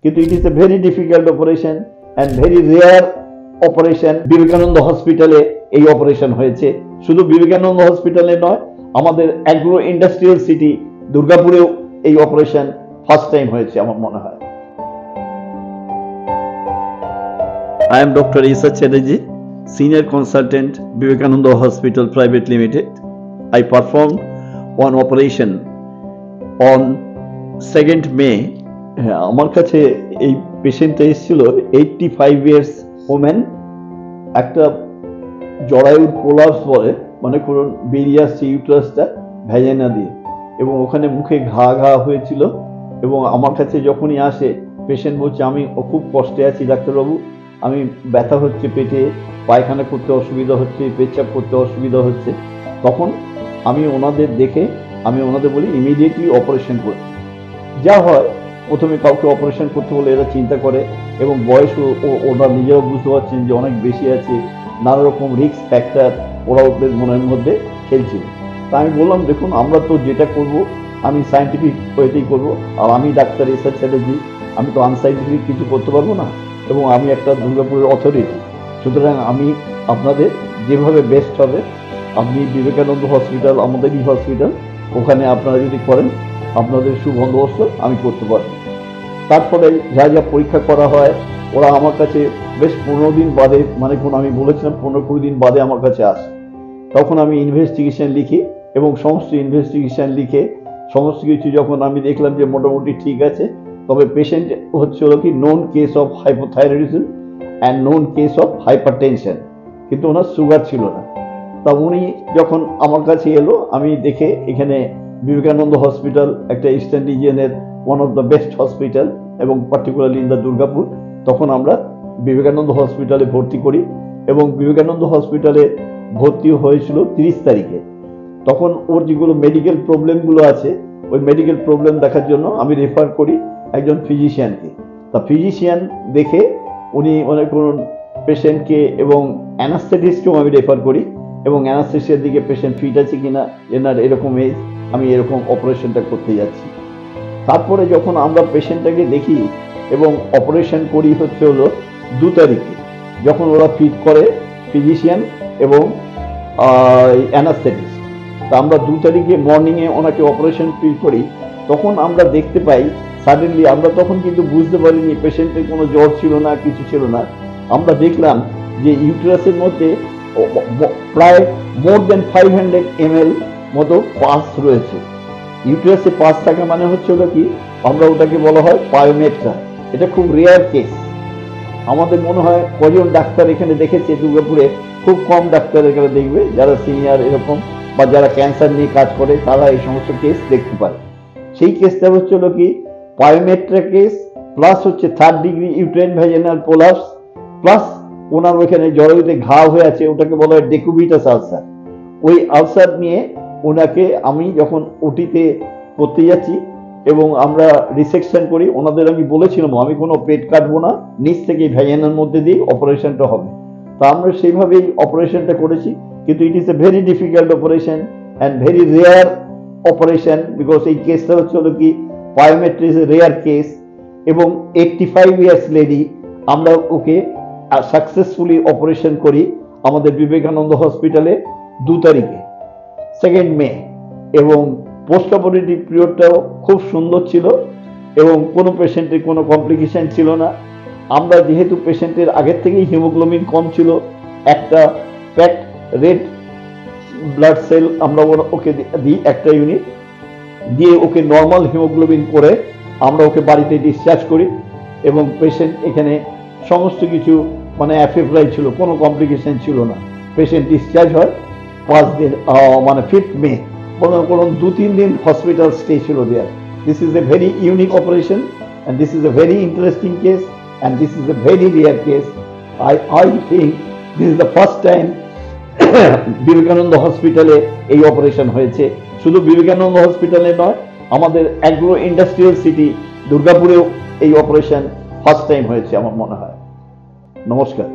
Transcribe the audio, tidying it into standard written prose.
কিন্তু it is a very difficult operation and very rare operation. Vivekananda হসপিটালে এই operation হয়েছে। শুধু বিবেকানন্দ হসপিটালে নয়, আমাদের অ্যাগ্রো ইন্ডাস্ট্রিয়াল সিটি দুর্গাপুরেও এই অপারেশন ফার্স্ট টাইম হয়েছে আমার মনে হয়। I am Dr. Isa Chatterjee, Senior Consultant, Vivekananda Hospital Private Limited. I performed one operation on 2nd May. আমার কাছে এই পেশেন্টটা এসেছিল 85 years woman, একটা জরায়ুর কোলাপস বলে, মানে করুন বেরিয়ে আসছে ইউট্রাসটা ভ্যাজাইনা দিয়ে, এবং ওখানে মুখে ঘা হয়েছিল। এবং আমার কাছে যখনই আসে পেশেন্ট বলছে আমি খুব কষ্টে আছি ডাক্তারবাবু, আমি ব্যথা হচ্ছে পেটে, পায়খানা করতে অসুবিধা হচ্ছে, পেচ্ছাপ করতে অসুবিধা হচ্ছে। তখন আমি ওনাদের দেখে আমি ওনাদের বলি ইমিডিয়েটলি অপারেশন করে। যা হয়, প্রথমে কাউকে অপারেশন করতে বলে এরা চিন্তা করে, এবং বয়স ওরা নিজেরাও বুঝতে পারছেন যে অনেক বেশি আছে, নানা রকম রিস্ক ফ্যাক্টর ওরা ওদের মনের মধ্যে খেলছিল। তা আমি বললাম দেখুন আমরা তো যেটা করব আমি সায়েন্টিফিক ওয়েতেই করব, আর আমি ডাক্তার এস আর চ্যাটার্জি, আমি তো আনসাইন্টিফিক কিছু করতে পারবো না, এবং আমি একটা দুর্গাপুরের অথরিটি। সুতরাং আমি আপনাদের যেভাবে বেস্ট হবে, আপনি বিবেকানন্দ হসপিটাল আমাদেরই হসপিটাল, ওখানে আপনারা যদি করেন আপনাদের সুবন্দোবস্ত আমি করতে পারবো। তারপরে যা যা পরীক্ষা করা হয়, ওরা আমার কাছে বেশ 15 দিন বাদে, মানে কোন আমি বলেছিলাম 15-20 দিন বাদে আমার কাছে আসে। তখন আমি ইনভেস্টিগেশন লিখি, এবং সমস্ত ইনভেস্টিগেশন লিখে সমস্ত কিছু যখন আমি দেখলাম যে মোটামুটি ঠিক আছে, তবে পেশেন্ট হচ্ছিল কি known case of hypothyroidism and known case of hypertension, কিন্তু ওনার সুগার ছিল না। তা উনি যখন আমার কাছে এলো, আমি দেখে এখানে বিবেকানন্দ হসপিটাল একটা ইস্টার্ন রিজিয়নের one of the best hospital, এবং পার্টিকুলারলি ইন দ্য দুর্গাপুর, তখন আমরা বিবেকানন্দ হসপিটালে ভর্তি করি। এবং বিবেকানন্দ হসপিটালে ভর্তি হয়েছিল 30 তারিখে। তখন ওর যেগুলো মেডিকেল প্রবলেমগুলো আছে, ওই মেডিকেল প্রবলেম দেখার জন্য আমি রেফার করি একজন ফিজিশিয়ানকে। তা ফিজিশিয়ান দেখে উনি মনে করুন পেশেন্টকে, এবং অ্যানাস্থেটিস্টকেও আমি রেফার করি, এবং অ্যানাস্থেটিস্টের দিকে পেশেন্ট ফিট আছে কিনা, এনার এরকম এজ, আমি এরকম অপারেশনটা করতে যাচ্ছি। তারপরে যখন আমরা পেশেন্টটাকে দেখি এবং অপারেশন করি হলো 2 তারিখে, যখন ওরা ফিট করে ফিজিশিয়ান এবং অ্যানাস্থেটিস্ট। তা আমরা 2 তারিখে মর্নিংয়ে ওনাকে অপারেশন ফিট করি। তখন আমরা দেখতে পাই সাডেনলি, আমরা তখন কিন্তু বুঝতে পারিনি পেশেন্টের কোনো জ্বর ছিল না, কিছু ছিল না। আমরা দেখলাম যে ইউটেরাসের মধ্যে প্রায় মোর দেন 500 ml মতো পাস রয়েছে। ইউটেরাসে পাস থাকা মানে হচ্ছে ওটা কি, আমরা ওটাকে বলা হয় পায়োমেট্রা। এটা খুব রেয়ার কেস। আমাদের মনে হয় কজন ডাক্তার এখানে দেখেছে দুর্গাপুরে, খুব কম ডাক্তার এখানে দেখবে, যারা সিনিয়র এরকম বা যারা ক্যান্সার নিয়ে কাজ করে তারা এই সমস্ত কেস দেখতে পারে। সেই কেসটা হচ্ছে কি পায়োমেট্রা কেস, প্লাস হচ্ছে 3rd degree uterine vaginal prolapse, plus ওনার ওইখানে জরায়ুতে ঘা হয়ে আছে, ওটাকে বলা হয় ডেকুবিটাস আলসার। ওই আলসার নিয়ে ওনাকে আমি যখন ওটিতে করতে যাচ্ছি এবং আমরা রিসেকশন করি, ওনাদের আমি বলেছিলাম আমি কোনো পেট কাটবো না, নিচ থেকে ভ্যাজাইনার মধ্যে দিয়ে অপারেশনটা হবে। তা আমরা সেইভাবেই অপারেশনটা করেছি। কিন্তু it is a very difficult operation and very rare operation, because এই কেসটা হচ্ছে কি পায়োমেট্রি ইজ এ রেয়ার কেস। এবং 85 ইয়ার্স লেডি, আমরা ওকে সাকসেসফুলি অপারেশন করি আমাদের বিবেকানন্দ হসপিটালে 2 তারিখে 2nd মে। এবং পোস্ট অপারেটিভ পিরিয়ডটাও খুব সুন্দর ছিল, এবং কোনো পেশেন্টের কোনো কমপ্লিকেশন ছিল না। আমরা যেহেতু পেশেন্টের আগের থেকেই হিমোগ্লোবিন কম ছিল, একটা প্যাকড রেড ব্লাড সেল আমরা ওকে দিই, একটা ইউনিট দিয়ে ওকে নর্মাল হিমোগ্লোবিন করে আমরা ওকে বাড়িতে ডিসচার্জ করি। এবং পেশেন্ট এখানে সমস্ত কিছু মানে অ্যাফেভরাইজ ছিল, কোনো কমপ্লিকেশন ছিল না। পেশেন্ট ডিসচার্জ হয় 5 দিন, মানে 5th মে। কোনো 2-3 দিন হসপিটাল স্টে ছিল there. This is a very unique operation and this is a very interesting case and this is a very rare case. I think this is the first time Vivekananda হসপিটালে এই operation হয়েছে। শুধু বিবেকানন্দ হসপিটালে নয়, আমাদের agro industrial city দুর্গাপুরেও এই operation first time হয়েছে আমার মনে হয়। নমস্কার।